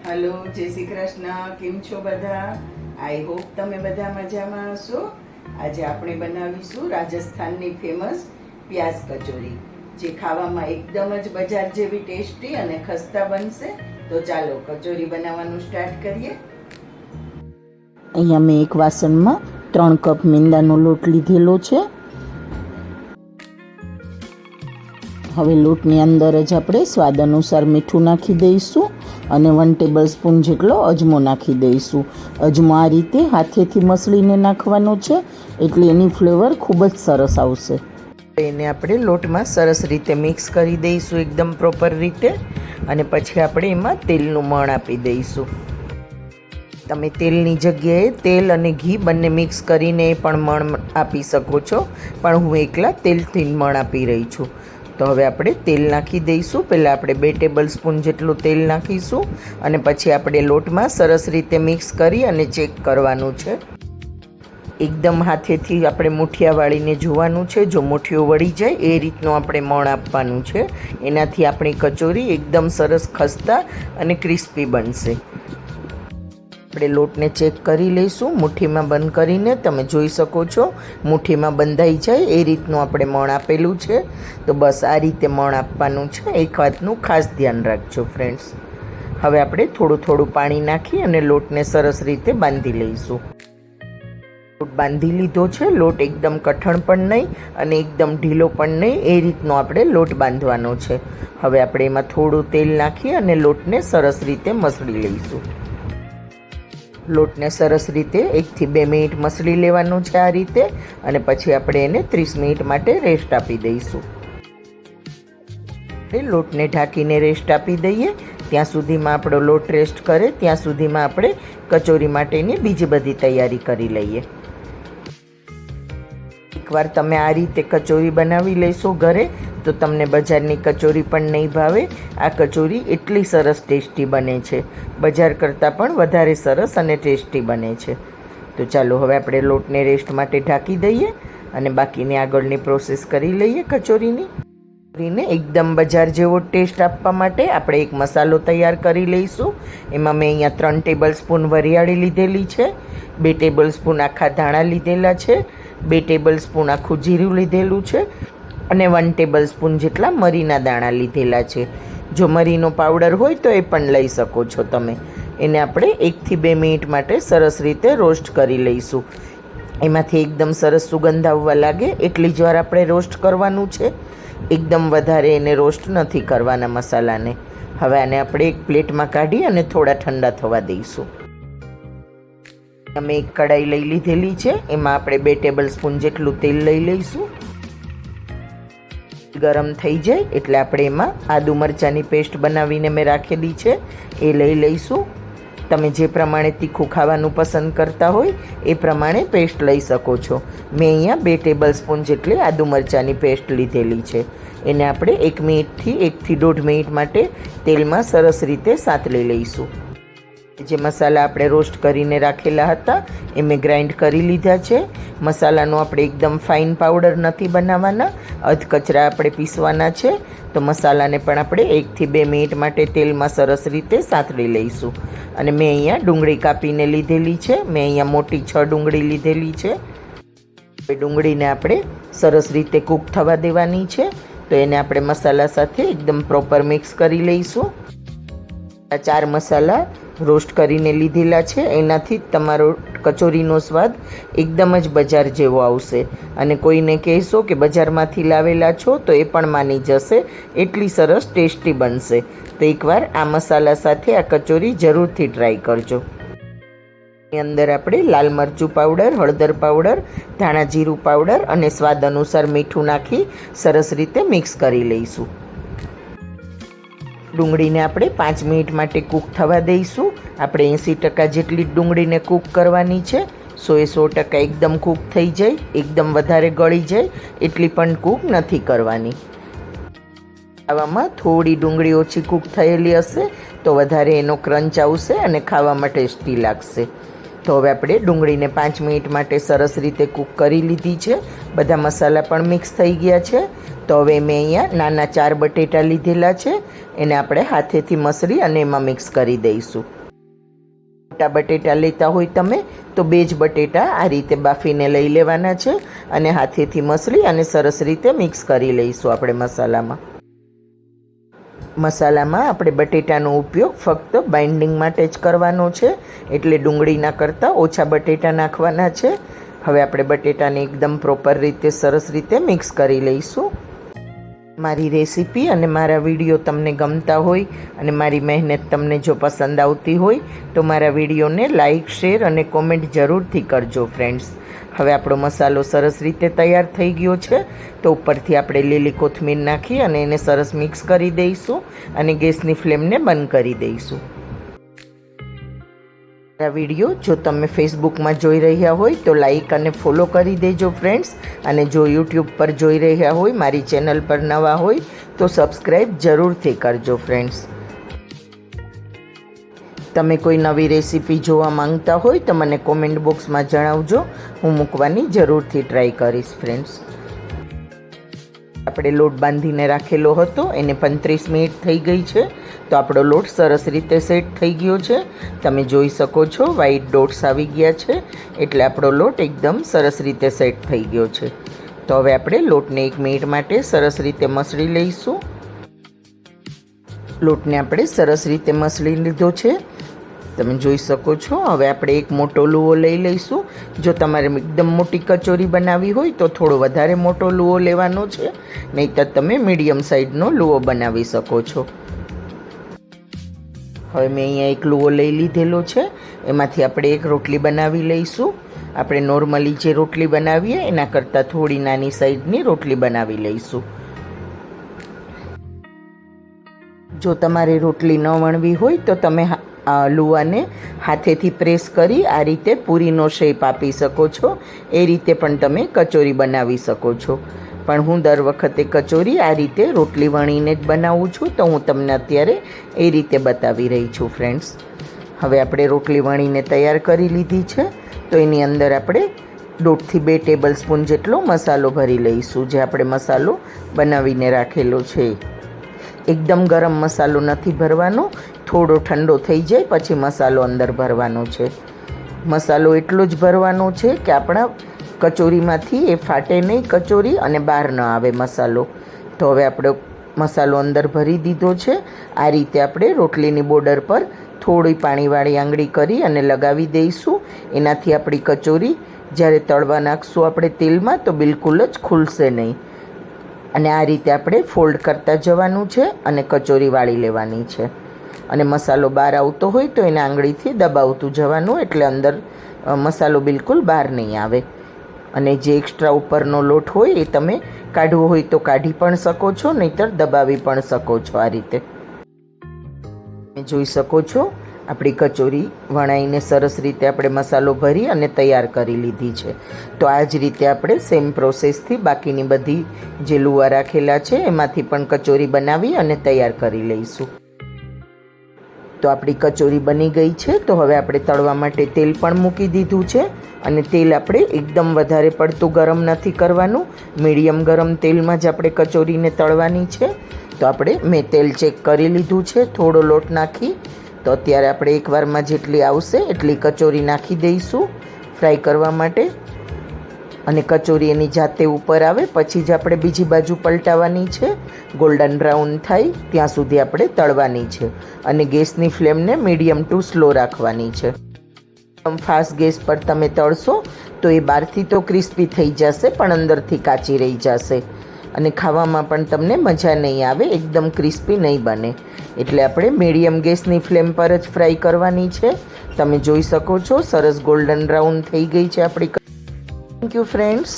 Hello जय श्री कृष्ण। केम छो बधा? आई होप तमे बधा मजामां हशो। आज आपणे बनावीशुं राजस्थाननी फेमस प्याज कचोरी, जे खावामां एकदम ज बजार जेवी टेस्टी अने खस्ता बनशे। तो चालो कचोरी बनाववानुं स्टार्ट करीए। અહીંયા મેં એક વાસણમાં 3 કપ મેંદાનો લોટ લીધેલો છે। હવે લોટની અંદર જ આપણે સ્વાદ અનુસાર મીઠું નાખી દઈશું અને 1 ટેબલસ્પૂન જેટલો અજમો નાખી દઈશું। અજમો આ રીતે હાથેથી મસળીને નાખવાનો છે, એટલે એની ફ્લેવર ખૂબ જ સરસ આવશે। એને આપણે લોટમાં સરસ રીતે મિક્સ કરી દઈશું એકદમ પ્રોપર રીતે, અને પછી આપણે એમાં તેલનું મણ આપી દઈશું। તમે તેલની જગ્યાએ તેલ અને ઘી બંને મિક્સ કરીને પણ મણ આપી શકો છો, પણ હું એકલા તેલથી મણ આપી રહી છું। તો હવે આપણે તેલ નાખી દઈશું। પહેલાં આપણે 2 ટેબલસ્પૂન જેટલું તેલ નાખીશું અને પછી આપણે લોટમાં સરસ રીતે મિક્સ કરી અને ચેક કરવાનું છે। એકદમ હાથેથી આપણે મુઠિયા વાળીને જોવાનું છે, જો મુઠ્ઠીઓ વળી જાય એ રીતનું આપણે મણ આપવાનું છે। એનાથી આપણી કચોરી એકદમ સરસ ખસ્તા અને ક્રિસ્પી બનશે। આપણે લોટને ચેક કરી લઈશું મુઠ્ઠીમાં બંધ કરીને। તમે જોઈ શકો છો મુઠ્ઠીમાં બંધાઈ જાય એ રીતનું આપણે મણ આપેલું છે। તો બસ આ રીતે મણ આપવાનું છે। એક વાતનું ખાસ ધ્યાન રાખજો ફ્રેન્ડ્સ। હવે આપણે થોડું થોડું પાણી નાખી અને લોટને સરસ રીતે બાંધી લઈશું। લોટ બાંધી લીધો છે। લોટ એકદમ કઠણ પણ નહીં અને એકદમ ઢીલો પણ નહીં, એ રીતનો આપણે લોટ બાંધવાનો છે। હવે આપણે એમાં થોડું તેલ નાખી અને લોટને સરસ રીતે મસળી લઈશું। લોટને સરસ રીતે 1 થી 2 મિનિટ મસળી લેવાનું છે આ રીતે, અને પછી આપણે એને 30 મિનિટ માટે રેસ્ટ આપી દઈશું। લોટને ઢાંકીને રેસ્ટ આપી દઈએ। ત્યાં સુધીમાં આપણો લોટ રેસ્ટ કરે ત્યાં સુધીમાં આપણે કચોરી માટેની બીજી બધી તૈયારી કરી લઈએ। એકવાર તમે આ રીતે કચોરી બનાવી લેશો ઘરે તો તમને બજારની કચોરી પણ નહીં ભાવે। આ કચોરી એટલી સરસ ટેસ્ટી બને છે, બજાર કરતાં પણ વધારે સરસ અને ટેસ્ટી બને છે। તો ચાલો હવે આપણે લોટને રેસ્ટ માટે ઢાંકી દઈએ અને બાકીની આગળની પ્રોસેસ કરી લઈએ કચોરીની। કચોરીને એકદમ બજાર જેવો ટેસ્ટ આપવા માટે આપણે એક મસાલો તૈયાર કરી લઈશું। એમાં મેં અહીંયા 3 ટેબલસ્પૂન વરિયાળી લીધેલી છે, 2 ટેબલસ્પૂન આખા ધાણા લીધેલા છે, 2 ટેબલસ્પૂન આખું જીરું લીધેલું છે અને 1 ટેબલસ્પૂન જેટલા મરીના દાણા લીધેલા છે। જો મરીનો પાવડર હોય તો એ પણ લઈ શકો છો તમે। એને આપણે 1 થી 2 મિનિટ માટે સરસ રીતે રોસ્ટ કરી લઈશું। એમાંથી એકદમ સરસ સુગંધ આવવા લાગે એટલી જ વાર આપણે રોસ્ટ કરવાનું છે, એકદમ વધારે એને રોસ્ટ નથી કરવાના મસાલાને। હવે આને આપણે એક પ્લેટમાં કાઢી અને થોડા ઠંડા થવા દઈશું। અમે એક કઢાઈ લઈ લીધેલી છે, એમાં આપણે 2 ટેબલસ્પૂન જેટલું તેલ લઈ લઈશું। ગરમ થઈ જાય એટલે આપણે એમાં આદુ મરચાંની પેસ્ટ બનાવીને મેં રાખેલી છે એ લઈ લઈશું। તમે જે પ્રમાણે તીખું ખાવાનું પસંદ કરતા હોય એ પ્રમાણે પેસ્ટ લઈ શકો છો। મેં અહીંયા 2 ટેબલસ્પૂન જેટલી આદુ મરચાંની પેસ્ટ લીધેલી છે। એને આપણે 1 મિનિટથી 1 થી 1.5 મિનિટ માટે તેલમાં સરસ રીતે સાંતળી લઈશું। જે મસાલા આપણે રોસ્ટ કરીને રાખેલા હતા એ મેં ગ્રાઇન્ડ કરી લીધા છે। મસાલાનો આપણે એકદમ ફાઇન પાવડર નથી બનાવવાના, અધકચરા આપણે પીસવાના છે। તો મસાલાને પણ આપણે 1 થી 2 મિનિટ માટે તેલમાં સરસ રીતે સાંતળી લઈશું। અને મેં અહીંયા ડુંગળી કાપીને લીધેલી છે, મેં અહીંયા મોટી 6 ડુંગળી લીધેલી છે। એ ડુંગળીને આપણે સરસ રીતે કૂક થવા દેવાની છે। તો એને આપણે મસાલા સાથે એકદમ પ્રોપર મિક્સ કરી લઈશું। આ 4 મસાલા રોસ્ટ કરીને લીધેલા છે, એનાથી તમારો કચોરીનો સ્વાદ એકદમ જ બજાર જેવો આવશે। અને કોઈને કહેશો કે બજારમાંથી લાવેલા છો તો એ પણ માની જશે, એટલી સરસ ટેસ્ટી બનશે। તો એકવાર આ મસાલા સાથે આ કચોરી જરૂરથી ટ્રાય કરજો। એની અંદર આપણે લાલ મરચું પાવડર, હળદર પાવડર, ધાણા જીરું પાવડર અને સ્વાદ અનુસાર મીઠું નાખી સરસ રીતે મિક્સ કરી લઈશું। ડુંગળીને આપણે 5 મિનિટ માટે કૂક થવા દઈશું। આપણે 80% જેટલી ડુંગળીને કૂક કરવાની છે। 100% એકદમ કૂક થઈ જાય, એકદમ વધારે ગળી જાય એટલી પણ કૂક નથી કરવાની। ખાવામાં થોડી ડુંગળી ઓછી કૂક થયેલી હશે તો વધારે એનો ક્રંચ આવશે અને ખાવામાં ટેસ્ટી લાગશે। તો હવે આપણે ડુંગળીને 5 મિનિટ માટે સરસ રીતે કૂક કરી લીધી છે. બધા મસાલા પણ મિક્સ થઈ ગયા છે. તો હવે મેં અહીંયા નાના 4 બટેટા લીધેલા છે, એને આપણે હાથેથી મસળી અને એમાં મિક્સ કરી દઈશું. મોટા બટેટા લેતા હોય તમે તો 2 જ બટેટા આ રીતે બાફીને લઈ લેવાના છે અને હાથેથી મસળી અને સરસ રીતે મિક્સ કરી લઈશું. આપણે મસાલામાં આપણે બટેટાનો ઉપયોગ ફક્ત બાઇન્ડિંગ માટે જ કરવાનો છે, એટલે ડુંગળીના કરતાં ઓછા બટેટા નાખવાના છે. હવે આપણે બટેટાને એકદમ પ્રોપર રીતે સરસ રીતે મિક્સ કરી લઈશું. મારી રેસીપી અને મારા વિડીયો તમને ગમતા હોય અને મારી મહેનત તમને જો પસંદ આવતી હોય તો મારા વિડીયોને લાઇક, શેર અને કોમેન્ટ જરૂરથી કરજો ફ્રેન્ડ્સ. હવે આપણો મસાલો સરસ રીતે તૈયાર થઈ ગયો છે. તો ઉપરથી આપણે લીલી કોથમીર નાખી અને એને સરસ મિક્સ કરી દઈશું અને ગેસની ફ્લેમને બંધ કરી દઈશું. આ વિડીયો જો તમે ફેસબુકમાં જોઈ રહ્યા હોય તો લાઈક અને ફોલો કરી દેજો ફ્રેન્ડ્સ, અને જો યુટ્યુબ પર જોઈ રહ્યા હોય, મારી ચેનલ પર નવા હોય તો સબસ્ક્રાઈબ જરૂરથી કરજો ફ્રેન્ડ્સ. તમે કોઈ નવી રેસીપી જોવા માંગતા હોય તો મને કોમેન્ટ બોક્સમાં જણાવજો, હું મૂકવાની જરૂરથી ટ્રાય કરીશ ફ્રેન્ડ્સ. આપણે લોટ બાંધીને રાખેલો હતો, એને 35 મિનિટ થઈ ગઈ છે. તો આપણો લોટ સરસ રીતે સેટ થઈ ગયો છે. તમે જોઈ શકો છો વ્હાઈટ ડોટ્સ આવી ગયા છે, એટલે આપણો લોટ એકદમ સરસ રીતે સેટ થઈ ગયો છે. તો હવે આપણે લોટને 1 મિનિટ માટે સરસ રીતે મસળી લઈશું. લોટને આપણે સરસ રીતે મસળી લીધો છે, તમે જોઈ શકો છો. હવે આપણે એક મોટો લુઓ લઈ લઈશું. જો તમારે એકદમ મોટી કચોરી બનાવવી હોય તો થોડો વધારે મોટો લુઓ લેવાનો છે, નહીંતર તમે મીડિયમ સાઇઝનો લુઓ બનાવી શકો છો. હવે મેં અહીંયા એક લુઓ લઈ લીધેલો છે, એમાંથી આપણે એક રોટલી બનાવી લઈશું. આપણે નોર્મલી જે રોટલી બનાવીએ એના કરતાં થોડી નાની સાઇઝની રોટલી બનાવી લઈશું. જો તમારે રોટલી ન વણવી હોય તો તમે લુવાને હાથેથી પ્રેસ કરી આ રીતે પૂરીનો શેપ આપી શકો છો. એ રીતે પણ તમે કચોરી બનાવી શકો છો. પણ હું દર વખતે કચોરી આ રીતે રોટલી વણીને જ બનાવું છું, તો હું તમને અત્યારે એ રીતે બતાવી રહી છું ફ્રેન્ડ્સ. હવે આપણે રોટલી વણીને તૈયાર કરી લીધી છે. તો એની અંદર આપણે 1.5 થી 2 ટેબલ સ્પૂન જેટલો મસાલો ભરી લઈશું, જે આપણે મસાલો બનાવીને રાખેલો છે. એકદમ ગરમ મસાલો નથી ભરવાનો, થોડો ઠંડો થઈ જાય પછી મસાલો અંદર ભરવાનો છે. મસાલો એટલો જ ભરવાનો છે કે આપણા કચોરીમાંથી એ ફાટે નહીં કચોરી અને બહાર ન આવે મસાલો. તો હવે આપણે મસાલો અંદર ભરી દીધો છે. આ રીતે આપણે રોટલીની બોર્ડર પર થોડી પાણીવાળી આંગળી કરી અને લગાવી દઈશું. એનાથી આપણી કચોરી જ્યારે તળવા નાખશું આપણે તેલમાં તો બિલકુલ જ ખુલશે નહીં. અને આ રીતે આપણે ફોલ્ડ કરતા જવાનું છે અને કચોરી વાળી લેવાની છે. અને મસાલો બહાર આવતો હોય તો એને આંગળીથી દબાવતું જવાનું, એટલે અંદર મસાલો બિલકુલ બહાર નહીં આવે. અને જે એક્સ્ટ્રા ઉપરનો લોટ હોય એ તમે કાઢવો હોય તો કાઢી પણ શકો છો, નહીંતર દબાવી પણ શકો છો. આ રીતે જોઈ શકો છો આપણી કચોરી વણાઈને સરસ રીતે આપણે મસાલો ભરી અને તૈયાર કરી લીધી છે. તો આ જ રીતે આપણે સેમ પ્રોસેસથી બાકીની બધી જે લુવા રાખેલા છે એમાંથી પણ કચોરી બનાવી અને તૈયાર કરી લઈશું. તો આપણી કચોરી બની ગઈ છે. તો હવે આપણે તળવા માટે તેલ પણ મૂકી દીધું છે, અને તેલ આપણે એકદમ વધારે પડતું ગરમ નથી કરવાનું, મીડિયમ ગરમ તેલમાં જ આપણે કચોરીને તળવાની છે. તો મેં તેલ ચેક કરી લીધું છે થોડો લોટ નાખી. તો અત્યારે આપણે એકવારમાં જેટલી આવશે એટલી કચોરી નાખી દઈશું ફ્રાય કરવા માટે. અને કચોરી એની જાતે ઉપર આવે પછી જ આપણે બીજી બાજુ પલટાવવાની છે. ગોલ્ડન બ્રાઉન થાય ત્યાં સુધી આપણે તળવાની છે, અને ગેસની ફ્લેમને મીડિયમ ટુ સ્લો રાખવાની છે. ફાસ્ટ ગેસ પર તમે તળશો તો એ બહારથી તો ક્રિસ્પી થઈ જશે પણ અંદરથી કાચી રહી જશે, અને ખાવામાં પણ તમને મજા નહીં આવે, એકદમ ક્રિસ્પી નહીં બને. એટલે આપણે મીડિયમ ગેસની ફ્લેમ પર જ ફ્રાય કરવાની છે. તમે જોઈ શકો છો સરસ ગોલ્ડન બ્રાઉન થઈ ગઈ છે આપણી. Thank you friends.